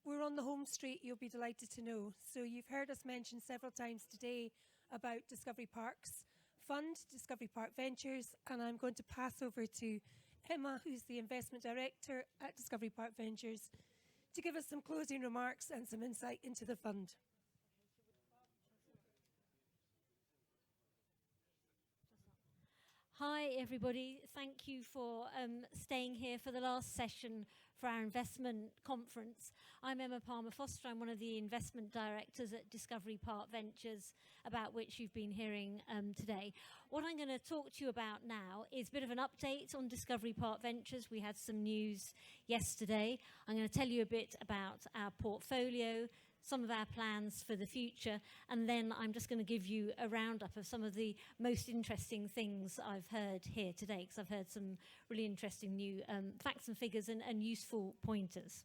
we're on the home straight, you'll be delighted to know. So you've heard us mention several times today about Discovery Park's fund, Discovery Park Ventures, and I'm going to pass over to Emma, who's the Investment Director at Discovery Park Ventures, to give us some closing remarks and some insight into the fund. Hi everybody, thank you for staying here for the last session for our investment conference. I'm Emma Palmer-Foster, I'm one of the investment directors at Discovery Park Ventures, about which you've been hearing today. What I'm going to talk to you about now is a bit of an update on Discovery Park Ventures. We had some news yesterday. I'm going to tell you a bit about our portfolio, some of our plans for the future, and then I'm just going to give you a roundup of some of the most interesting things I've heard here today, because I've heard some really interesting new facts and figures and useful pointers.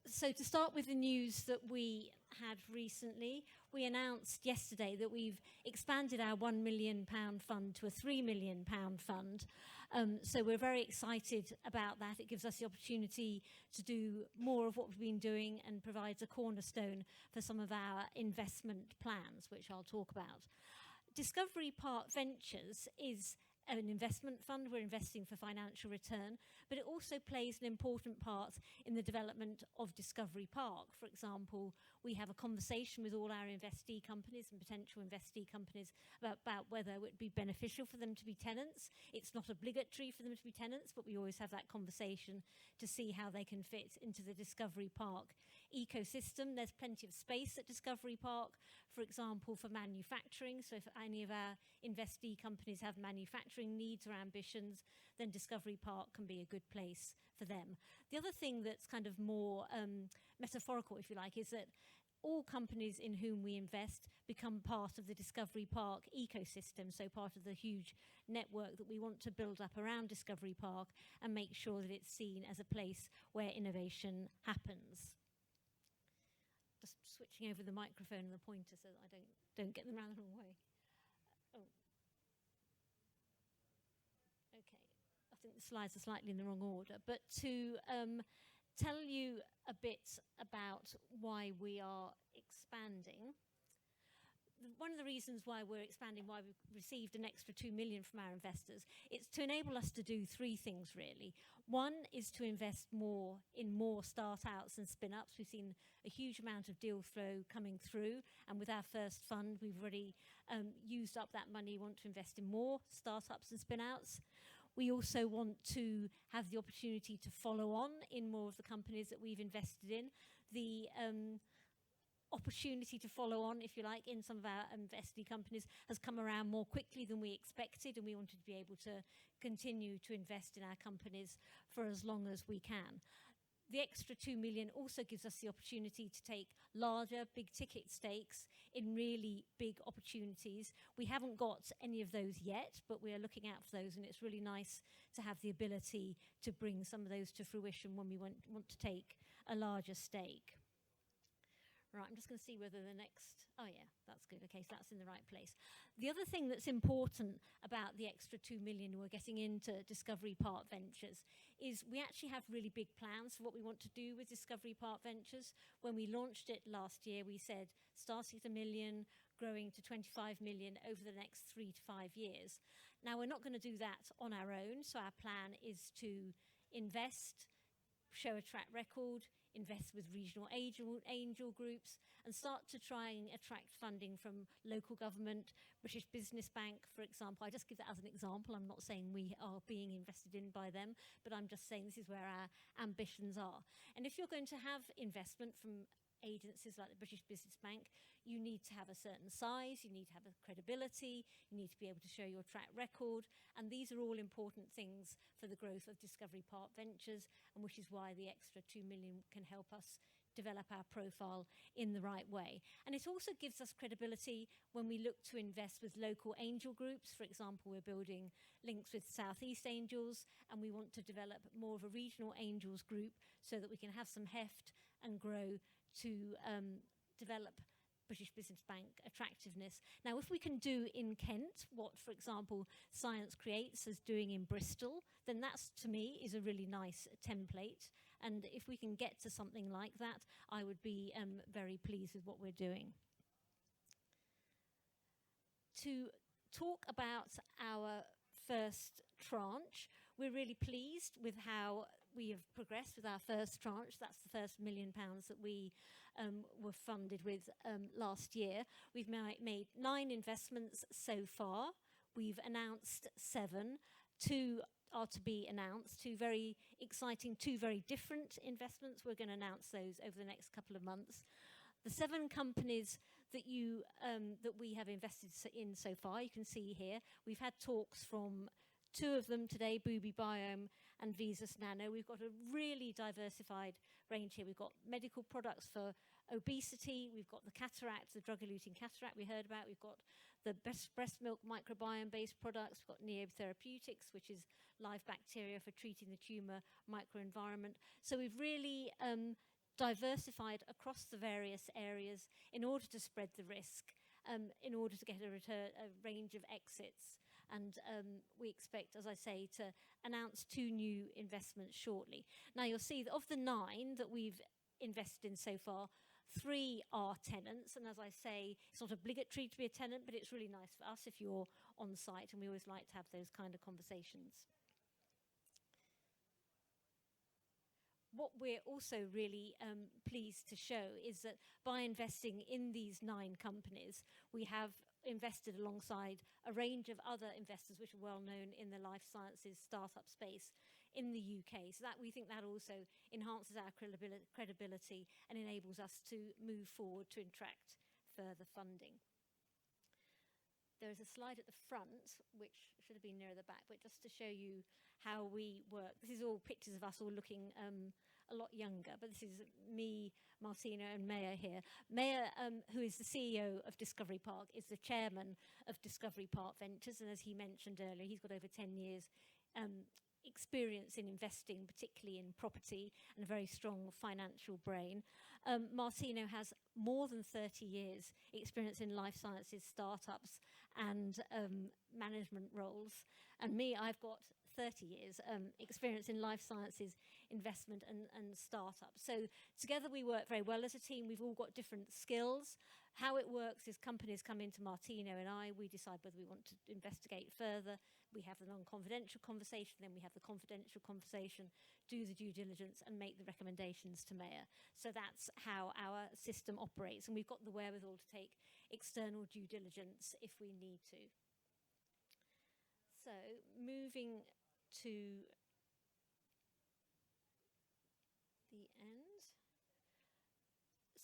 So to start with the news that we had recently, we announced yesterday that we've expanded our £1 million fund to a £3 million fund. So we're very excited about that. It gives us the opportunity to do more of what we've been doing and provides a cornerstone for some of our investment plans, which I'll talk about. Discovery Park Ventures is an investment fund. We're investing for financial return, but it also plays an important part in the development of Discovery Park. For example, we have a conversation with all our investee companies and potential investee companies about whether it would be beneficial for them to be tenants. It's not obligatory for them to be tenants, but we always have that conversation to see how they can fit into the Discovery Park ecosystem. There's plenty of space at Discovery Park, for example, for manufacturing. So if any of our investee companies have manufacturing needs or ambitions, then Discovery Park can be a good place for them. The other thing that's kind of more metaphorical, if you like, is that all companies in whom we invest become part of the Discovery Park ecosystem, so part of the huge network that we want to build up around Discovery Park and make sure that it's seen as a place where innovation happens. Just switching over the microphone and the pointer so that I don't get them around the wrong way. Oh. Okay, I think the slides are slightly in the wrong order, but to tell you a bit about why we are expanding. One of the reasons why we're expanding, why we've received an extra 2 million from our investors, it's to enable us to do three things really. One is to invest more in more start-outs and spin-ups. We've seen a huge amount of deal flow coming through, and with our first fund, we've already used up that money. We want to invest in more start-ups and spin-outs. We also want to have the opportunity to follow on in more of the companies that we've invested in. The opportunity to follow on, if you like, in some of our investee companies has come around more quickly than we expected, and we wanted to be able to continue to invest in our companies for as long as we can. The extra 2 million also gives us the opportunity to take larger, big ticket stakes in really big opportunities. We haven't got any of those yet, but we are looking out for those, and it's really nice to have the ability to bring some of those to fruition when we want to take a larger stake. Right, I'm just going to see whether the next... Oh, yeah, that's good. Okay, so that's in the right place. The other thing that's important about the extra 2 million we're getting into Discovery Park Ventures is we actually have really big plans for what we want to do with Discovery Park Ventures. When we launched it last year, we said starting at 1 million, growing to 25 million over the next 3 to 5 years. Now, we're not going to do that on our own, so our plan is to invest, show a track record, invest with regional angel groups, and start to try and attract funding from local government, British Business Bank, for example. I just give that as an example. I'm not saying we are being invested in by them, but I'm just saying this is where our ambitions are. And if you're going to have investment from agencies like the British Business Bank, you need to have a certain size, you need to have a credibility, you need to be able to show your track record, and these are all important things for the growth of Discovery Park Ventures, and which is why the extra 2 million can help us develop our profile in the right way. And it also gives us credibility when we look to invest with local angel groups. For example, we're building links with Southeast Angels, and we want to develop more of a regional angels group so that we can have some heft and grow to develop British Business Bank attractiveness. Now, if we can do in Kent what, for example, Science Creates is doing in Bristol, then that's, to me, is a really nice template. And if we can get to something like that, I would be very pleased with what we're doing. To talk about our first tranche, we're really pleased with how we have progressed with our first tranche. That's the first £1 million that we were funded with last year. We've made 9 investments so far. We've announced 7. 2 are to be announced, 2 very exciting, 2 very different investments. We're going to announce those over the next couple of months. The 7 companies that that we have invested in so far, you can see here. We've had talks from 2 of them today, Booby Biome and Visus Nano. We've got a really diversified range here. We've got medical products for obesity. We've got the cataract, the drug-eluting cataract we heard about. We've got the breast milk microbiome-based products. We've got Neotherapeutics, which is live bacteria for treating the tumour microenvironment. So we've really diversified across the various areas in order to spread the risk, in order to get a range of exits. And we expect, as I say, to announce 2 new investments shortly. Now you'll see that of the 9 that we've invested in so far, 3 are tenants. And as I say, it's not obligatory to be a tenant, but it's really nice for us if you're on site, and we always like to have those kind of conversations. What we're also really pleased to show is that by investing in these 9 companies, we have invested alongside a range of other investors which are well known in the life sciences startup space in the UK. So that we think that also enhances our credibility and enables us to move forward to attract further funding. There is a slide at the front, which should have been nearer the back, but just to show you how we work. This is all pictures of us all looking a lot younger, but this is me, Martina, and Maya here. Maya, who is the CEO of Discovery Park, is the chairman of Discovery Park Ventures, and as he mentioned earlier, he's got over 10 years experience in investing, particularly in property, and a very strong financial brain. Martino has more than 30 years experience in life sciences startups and management roles. And me, I've got 30 years experience in life sciences investment and startups. So together we work very well as a team. We've all got different skills. How it works is companies come into Martino and we decide whether we want to investigate further. We have the non-confidential conversation, then we have the confidential conversation, do the due diligence and make the recommendations to Mayor. So that's how our system operates, and we've got the wherewithal to take external due diligence if we need to. So moving to the end.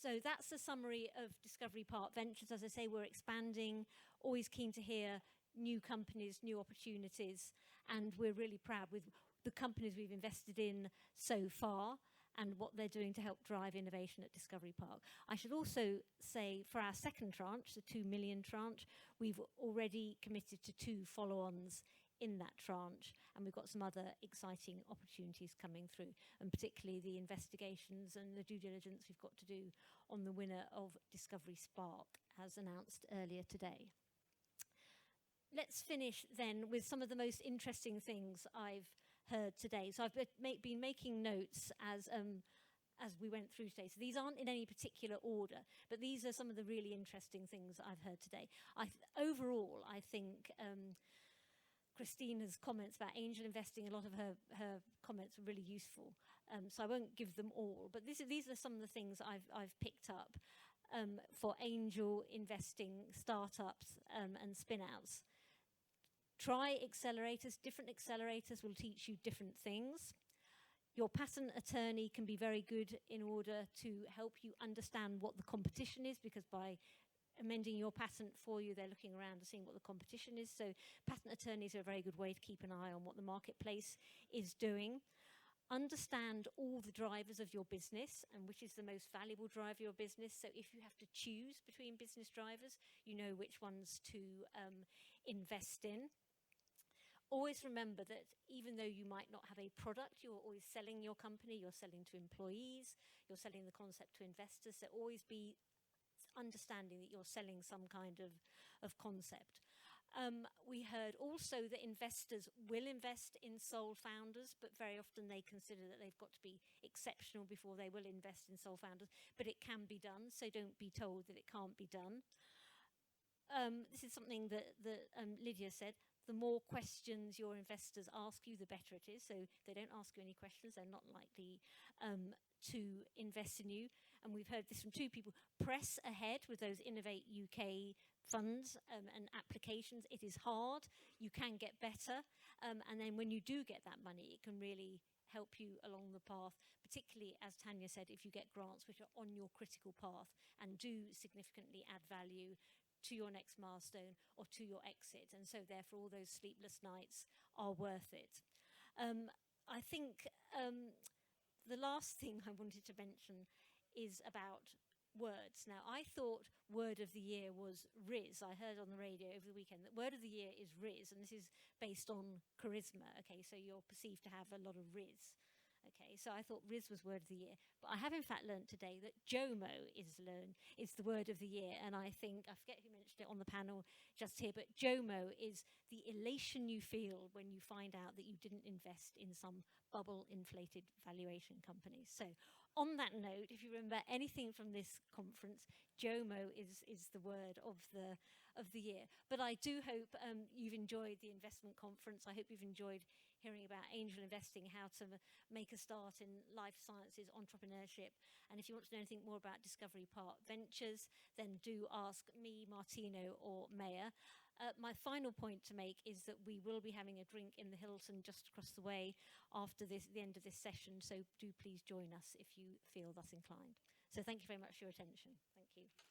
So that's a summary of Discovery Park Ventures. As I say, we're expanding, always keen to hear new companies, new opportunities, and we're really proud with the companies we've invested in so far and what they're doing to help drive innovation at Discovery Park. I should also say for our second tranche, the 2 million tranche, we've already committed to 2 follow-ons in that tranche, and we've got some other exciting opportunities coming through, and particularly the investigations and the due diligence we've got to do on the winner of Discovery Spark, as announced earlier today. Let's finish then with some of the most interesting things I've heard today. So I've been making notes as we went through today. So these aren't in any particular order, but these are some of the really interesting things I've heard today. Overall, I think Christina's comments about angel investing, a lot of her comments are really useful. So I won't give them all, but these are some of the things I've picked up for angel investing, startups and spin-outs. Try accelerators. Different accelerators will teach you different things. Your patent attorney can be very good in order to help you understand what the competition is, because by amending your patent for you, they're looking around and seeing what the competition is. So patent attorneys are a very good way to keep an eye on what the marketplace is doing. Understand all the drivers of your business and which is the most valuable driver of your business. So if you have to choose between business drivers, you know which ones to invest in. Always remember that even though you might not have a product, you're always selling your company, you're selling to employees, you're selling the concept to investors. So always be understanding that you're selling some kind of concept. We heard also that investors will invest in sole founders, but very often they consider that they've got to be exceptional before they will invest in sole founders. But it can be done, so don't be told that it can't be done. This is something that Lydia said. The more questions your investors ask you, the better it is. So they don't ask you any questions, they're not likely to invest in you. And we've heard this from two people. Press ahead with those Innovate UK funds and applications. It is hard. You can get better. And then when you do get that money, it can really help you along the path, particularly, as Tanya said, if you get grants which are on your critical path and do significantly add value to your next milestone or to your exit. And so therefore all those sleepless nights are worth it. I think the last thing I wanted to mention is about words. Now, I thought word of the year was Riz. I heard on the radio over the weekend that word of the year is Riz, and this is based on charisma. Okay, so you're perceived to have a lot of Riz. Okay, so I thought Riz was word of the year, but I have in fact learnt today that JOMO is the word of the year, and I think, I forget who mentioned it on the panel just here, but JOMO is the elation you feel when you find out that you didn't invest in some bubble inflated valuation companies. So on that note, if you remember anything from this conference, JOMO is the word of the year. But I do hope you've enjoyed the investment conference. I hope you've enjoyed hearing about angel investing, how to make a start in life sciences entrepreneurship. And if you want to know anything more about Discovery Park Ventures, then do ask me, Martino, or Maya. My final point to make is that we will be having a drink in the Hilton just across the way after the end of this session, so do please join us if you feel thus inclined. So thank you very much for your attention. Thank you.